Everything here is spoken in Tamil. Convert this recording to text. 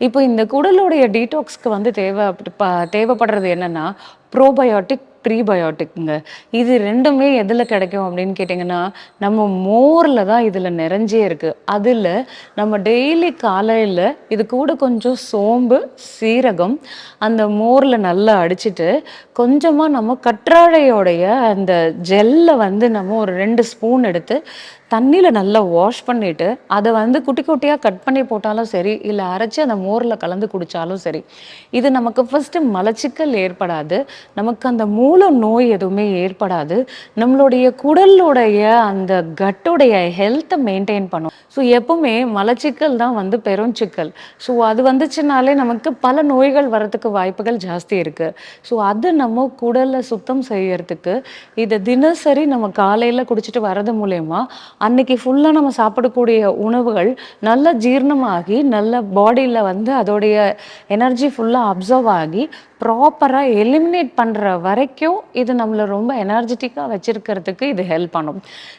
இப்போ இந்த குடலுடைய டீடாக்ஸ்க்கு வந்து தேவைப்படுறது என்னன்னா, ப்ரோபயோட்டிக், ப்ரீபயோட்டிக்ங்க. இது 2மே எதுல கிடைக்கும் அப்படின்னு கேட்டீங்கன்னா, நம்ம மோர்ல தான் இதுல நிறைஞ்சே இருக்கு. அதுல நம்ம டெய்லி காலையில இது கூட கொஞ்சம் சோம்பு, சீரகம் அந்த மோர்ல நல்லா அடிச்சுட்டு, கொஞ்சமா நம்ம கற்றாழையோடைய அந்த ஜெல்ல வந்து நம்ம ஒரு 2 ஸ்பூன் எடுத்து தண்ணீல நல்லா வாஷ் பண்ணிட்டு, அத வந்து குட்டி குட்டியா கட் பண்ணி போட்டாலும் சரி, இல்ல அரைச்சு அந்த மோர்ல கலந்து குடிச்சாலும் சரி. இது நமக்கு ஃபர்ஸ்ட்டு மலச்சிக்கல் ஏற்படாது. நமக்கு அந்த மூல நோய் எதுவுமே ஏற்படாது. நம்மளுடைய குடலுடைய அந்த கட்டுடைய ஹெல்த்த மெயின்டெயின் பண்ணும். ஸோ எப்பவுமே மலச்சிக்கல் தான் வந்து பெருஞ்சிக்கல். ஸோ அது வந்துச்சுனாலே நமக்கு பல நோய்கள் வரதுக்கு வாய்ப்புகள் ஜாஸ்தி இருக்கு. ஸோ அது நம்ம குடல சுத்தம் செய்யறதுக்கு, இத தினசரி நம்ம காலையில குடிச்சிட்டு வரது மூலியமா அன்னைக்கு ஃபுல்லா நம்ம சாப்பிடக்கூடிய உணவுகள் நல்லா ஜீரணமாகி, நல்ல பாடியில வந்து அதோடைய எனர்ஜி ஃபுல்லா அப்சர்வ் ஆகி, ப்ராப்பரா எலிமினேட் பண்ற வரைக்கும் இது நம்மள ரொம்ப எனர்ஜெட்டிக்கா வச்சிருக்கிறதுக்கு இது ஹெல்ப் பண்ணும்.